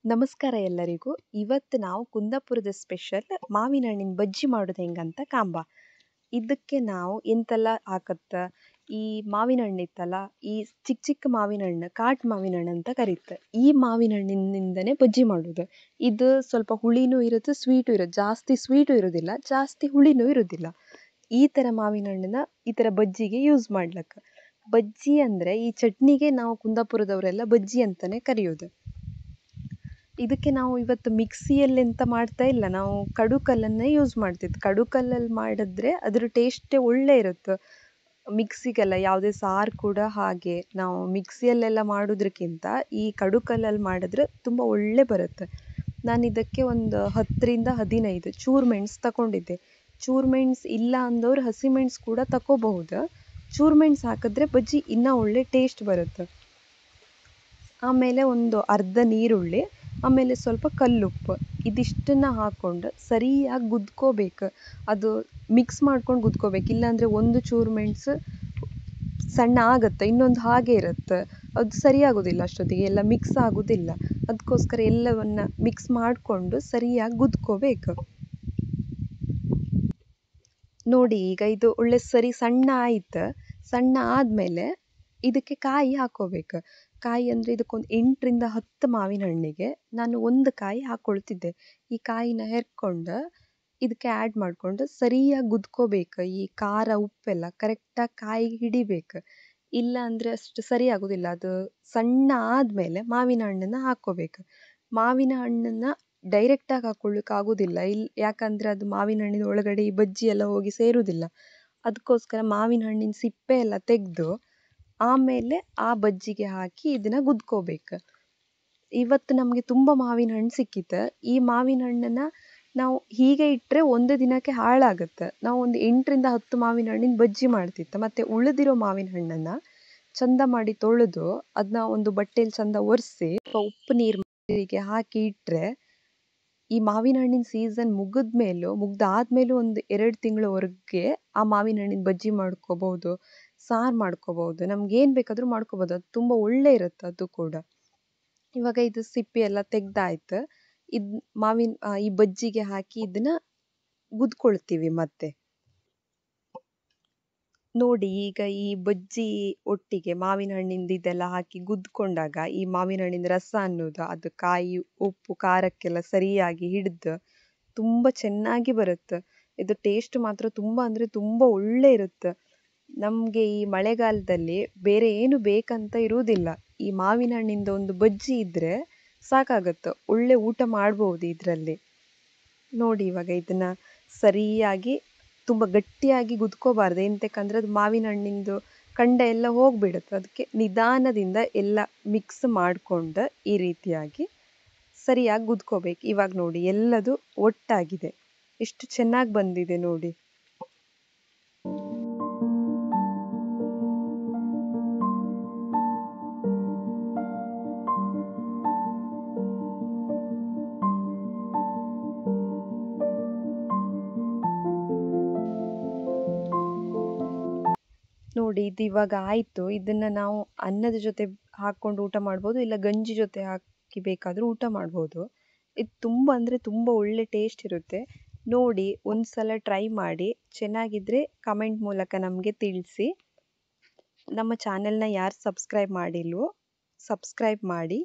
ನಮಸ್ಕಾರ ಎಲ್ಲರಿಗೂ. ಇವತ್ತು ನಾವು ಕುಂದಾಪುರದ ಸ್ಪೆಷಲ್ ಮಾವಿನ ಹಣ್ಣಿನ ಬಜ್ಜಿ ಮಾಡೋದು ಹೆಂಗಂತ ಕಾಂಬ. ಇದಕ್ಕೆ ನಾವು ಎಂತೆಲ್ಲ ಹಾಕತ್ತ, ಈ ಮಾವಿನ ಹಣ್ಣು ಇತ್ತಲ್ಲ, ಈ ಚಿಕ್ಕ ಚಿಕ್ಕ ಮಾವಿನ ಹಣ್ಣು ಕಾಟ್ ಮಾವಿನ ಹಣ್ಣು ಅಂತ ಕರೀತಾರೆ. ಈ ಮಾವಿನ ಹಣ್ಣಿನಿಂದನೇ ಬಜ್ಜಿ ಮಾಡೋದು. ಇದು ಸ್ವಲ್ಪ ಹುಳಿನೂ ಇರುತ್ತೆ, ಸ್ವೀಟು ಇರುತ್ತೆ. ಜಾಸ್ತಿ ಸ್ವೀಟು ಇರೋದಿಲ್ಲ, ಜಾಸ್ತಿ ಹುಳಿನೂ ಇರೋದಿಲ್ಲ. ಈ ಥರ ಮಾವಿನ ಹಣ್ಣನ್ನ ಈ ಥರ ಬಜ್ಜಿಗೆ ಯೂಸ್ ಮಾಡ್ಲಕ್ಕ. ಬಜ್ಜಿ ಅಂದರೆ ಈ ಚಟ್ನಿಗೆ ನಾವು ಕುಂದಾಪುರದವರೆಲ್ಲ ಬಜ್ಜಿ ಅಂತಲೇ ಕರೆಯೋದು. ಇದಕ್ಕೆ ನಾವು ಇವತ್ತು ಮಿಕ್ಸಿಯಲ್ಲಿ ಎಂತ ಮಾಡ್ತಾ ಇಲ್ಲ, ನಾವು ಕಡುಕಲ್ಲನ್ನೇ ಯೂಸ್ ಮಾಡ್ತಿದ್ದು. ಕಡುಕಲ್ಲಲ್ಲಿ ಮಾಡಿದ್ರೆ ಅದ್ರ ಟೇಸ್ಟೇ ಒಳ್ಳೆ ಇರುತ್ತೆ. ಮಿಕ್ಸಿಗೆಲ್ಲ ಯಾವುದೇ ಸಾರು ಕೂಡ ಹಾಗೆ ನಾವು ಮಿಕ್ಸಿಯಲ್ಲೆಲ್ಲ ಮಾಡೋದಕ್ಕಿಂತ ಈ ಕಡುಕಲ್ಲಲ್ಲಿ ಮಾಡಿದ್ರೆ ತುಂಬ ಒಳ್ಳೆ ಬರುತ್ತೆ. ನಾನು ಇದಕ್ಕೆ ಒಂದು 10ರಿಂದ 15 ಚೂರು ಮೆಣಸು ತಗೊಂಡಿದ್ದೆ. ಚೂರು ಮೆಣಸು ಇಲ್ಲ ಅಂದವ್ರು ಹಸಿಮೆಣಸು ಕೂಡ ತಗೋಬಹುದು. ಚೂರು ಮೆಣಸು ಹಾಕಿದ್ರೆ ಬಜ್ಜಿ ಇನ್ನೂ ಒಳ್ಳೆ ಟೇಸ್ಟ್ ಬರುತ್ತೆ. ಆಮೇಲೆ ಒಂದು ಅರ್ಧ ನೀರುಳ್ಳಿ, ಆಮೇಲೆ ಸ್ವಲ್ಪ ಕಲ್ಲುಪ್ಪು, ಇದಿಷ್ಟನ್ನು ಹಾಕ್ಕೊಂಡು ಸರಿಯಾಗಿ ಗುದ್ಕೋಬೇಕು. ಅದು ಮಿಕ್ಸ್ ಮಾಡ್ಕೊಂಡು ಗುದ್ಕೋಬೇಕು. ಇಲ್ಲಾಂದರೆ ಒಂದು ಚೂರು ಮೆಣಸು ಸಣ್ಣ ಆಗುತ್ತೆ, ಇನ್ನೊಂದು ಹಾಗೆ ಇರುತ್ತೆ. ಅದು ಸರಿಯಾಗೋದಿಲ್ಲ, ಅಷ್ಟೊತ್ತಿಗೆ ಎಲ್ಲ ಮಿಕ್ಸ್ ಆಗೋದಿಲ್ಲ. ಅದಕ್ಕೋಸ್ಕರ ಎಲ್ಲವನ್ನು ಮಿಕ್ಸ್ ಮಾಡಿಕೊಂಡು ಸರಿಯಾಗಿ ಗುದ್ಕೋಬೇಕು. ನೋಡಿ, ಈಗ ಇದು ಒಳ್ಳೆ ಸರಿ ಸಣ್ಣ ಆಯ್ತು. ಸಣ್ಣ ಆದಮೇಲೆ ಇದಕ್ಕೆ ಕಾಯಿ ಹಾಕ್ಕೋಬೇಕು. ಕಾಯಿ ಅಂದರೆ ಇದಕ್ಕೊಂದು 8ರಿಂದ 10 ಮಾವಿನ ಹಣ್ಣಿಗೆ ನಾನು ಒಂದು ಕಾಯಿ ಹಾಕ್ಕೊಳ್ತಿದ್ದೆ. ಈ ಕಾಯಿನ ಹೆರ್ಕೊಂಡು ಇದಕ್ಕೆ ಆ್ಯಡ್ ಮಾಡಿಕೊಂಡು ಸರಿಯಾಗಿ ಗುದ್ಕೋಬೇಕು. ಈ ಖಾರ ಉಪ್ಪೆಲ್ಲ ಕರೆಕ್ಟಾಗಿ ಕಾಯಿಗೆ ಹಿಡಿಬೇಕು. ಇಲ್ಲ ಅಂದರೆ ಅಷ್ಟು ಸರಿ ಆಗೋದಿಲ್ಲ. ಅದು ಸಣ್ಣ ಆದಮೇಲೆ ಮಾವಿನ ಹಣ್ಣನ್ನು ಹಾಕ್ಕೋಬೇಕು. ಮಾವಿನ ಹಣ್ಣನ್ನು ಡೈರೆಕ್ಟಾಗಿ ಹಾಕ್ಕೊಳ್ಳಿಕ್ಕೆ ಆಗೋದಿಲ್ಲ, ಯಾಕಂದರೆ ಅದು ಮಾವಿನ ಹಣ್ಣಿನ ಒಳಗಡೆ ಈ ಬಜ್ಜಿ ಎಲ್ಲ ಹೋಗಿ ಸೇರೋದಿಲ್ಲ. ಅದಕ್ಕೋಸ್ಕರ ಮಾವಿನ ಹಣ್ಣಿನ ಸಿಪ್ಪೆ ಎಲ್ಲ ತೆಗೆದು ಆಮೇಲೆ ಆ ಬಜ್ಜಿಗೆ ಹಾಕಿ ಇದನ್ನು ಗುದ್ಕೋಬೇಕು. ಇವತ್ತು ನಮಗೆ ತುಂಬ ಮಾವಿನ ಹಣ್ಣು ಸಿಕ್ಕಿತ್ತು. ಈ ಮಾವಿನ ಹಣ್ಣನ್ನು ನಾವು ಹೀಗೆ ಇಟ್ಟರೆ ಒಂದೇ ದಿನಕ್ಕೆ ಹಾಳಾಗುತ್ತೆ. ನಾವು ಒಂದು 8ರಿಂದ 10 ಮಾವಿನ ಹಣ್ಣಿನ ಬಜ್ಜಿ ಮಾಡ್ತಿತ್ತು. ಮತ್ತು ಉಳಿದಿರೋ ಮಾವಿನ ಹಣ್ಣನ್ನು ಚಂದ ಮಾಡಿ ತೊಳೆದು ಅದನ್ನ ಒಂದು ಬಟ್ಟೆಯಲ್ಲಿ ಚಂದ ಒರೆಸಿ ಉಪ್ಪು ನೀರಿಗೆ ಹಾಕಿ ಇಟ್ಟರೆ ಈ ಮಾವಿನ ಹಣ್ಣಿನ ಸೀಸನ್ ಮುಗ್ದಾದ್ಮೇಲೂ ಒಂದು 2 ತಿಂಗಳವರೆಗೆ ಆ ಮಾವಿನ ಹಣ್ಣಿನ ಬಜ್ಜಿ ಮಾಡ್ಕೋಬೋದು, ಸಾರು ಮಾಡ್ಕೋಬೋದು, ನಮ್ಗೇನು ಬೇಕಾದರೂ ಮಾಡ್ಕೋಬೋದು. ಅದು ತುಂಬ ಒಳ್ಳೆ ಇರುತ್ತೆ ಅದು ಕೂಡ. ಇವಾಗ ಇದು ಸಿಪ್ಪೆ ಎಲ್ಲ ತೆಗ್ದಾಯ್ತು. ಈ ಬಜ್ಜಿಗೆ ಹಾಕಿ ಇದನ್ನು ಗುದ್ಕೊಳ್ತೀವಿ ಮತ್ತೆ. ನೋಡಿ, ಈಗ ಈ ಬಜ್ಜಿ ಒಟ್ಟಿಗೆ ಮಾವಿನ ಹಣ್ಣಿಂದ ಇದೆಲ್ಲ ಹಾಕಿ ಗುದ್ಕೊಂಡಾಗ ಈ ಮಾವಿನ ಹಣ್ಣಿನ ರಸ ಅನ್ನೋದು ಅದು ಕಾಯಿ ಉಪ್ಪು ಖಾರಕ್ಕೆಲ್ಲ ಸರಿಯಾಗಿ ಹಿಡಿದು ತುಂಬ ಚೆನ್ನಾಗಿ ಬರುತ್ತೆ. ಇದು ಟೇಸ್ಟ್ ಮಾತ್ರ ತುಂಬ ಅಂದರೆ ತುಂಬ ಒಳ್ಳೆ ಇರುತ್ತೆ. ನಮಗೆ ಈ ಮಳೆಗಾಲದಲ್ಲಿ ಬೇರೆ ಏನು ಬೇಕಂತ ಇರುವುದಿಲ್ಲ. ಈ ಮಾವಿನ ಹಣ್ಣಿಂದ ಒಂದು ಬಜ್ಜಿ ಇದ್ದರೆ ಸಾಕಾಗುತ್ತೆ, ಒಳ್ಳೆ ಊಟ ಮಾಡ್ಬೋದು ಇದರಲ್ಲಿ. ನೋಡಿ, ಇವಾಗ ಇದನ್ನು ಸರಿಯಾಗಿ ತುಂಬ ಗಟ್ಟಿಯಾಗಿ ಗುದ್ಕೋಬಾರ್ದು. ಎಂತಕ್ಕಂದ್ರೆ ಅದು ಮಾವಿನ ಹಣ್ಣಿಂದು ಕಂಡ ಎಲ್ಲ ಹೋಗಿಬಿಡುತ್ತೆ. ಅದಕ್ಕೆ ನಿಧಾನದಿಂದ ಎಲ್ಲ ಮಿಕ್ಸ್ ಮಾಡಿಕೊಂಡು ಈ ರೀತಿಯಾಗಿ ಸರಿಯಾಗಿ ಗುದ್ಕೋಬೇಕು. ಇವಾಗ ನೋಡಿ, ಎಲ್ಲದು ಒಟ್ಟಾಗಿದೆ, ಎಷ್ಟು ಚೆನ್ನಾಗಿ ಬಂದಿದೆ ನೋಡಿ. ನೋಡಿ, ಇದು ಇವಾಗ ಆಯಿತು. ಇದನ್ನು ನಾವು ಅನ್ನದ ಜೊತೆ ಹಾಕ್ಕೊಂಡು ಊಟ ಮಾಡ್ಬೋದು, ಇಲ್ಲ ಗಂಜಿ ಜೊತೆ ಹಾಕಿ ಬೇಕಾದರೂ ಊಟ ಮಾಡ್ಬೋದು. ಇದು ತುಂಬ ಅಂದರೆ ತುಂಬ ಒಳ್ಳೆ ಟೇಸ್ಟ್ ಇರುತ್ತೆ. ನೋಡಿ, ಒಂದು ಸಲ ಟ್ರೈ ಮಾಡಿ, ಚೆನ್ನಾಗಿದ್ದರೆ ಕಮೆಂಟ್ ಮೂಲಕ ನಮಗೆ ತಿಳಿಸಿ. ನಮ್ಮ ಚಾನೆಲ್ನ ಯಾರು ಸಬ್ಸ್ಕ್ರೈಬ್ ಮಾಡಿಲ್ವೋ ಸಬ್ಸ್ಕ್ರೈಬ್ ಮಾಡಿ.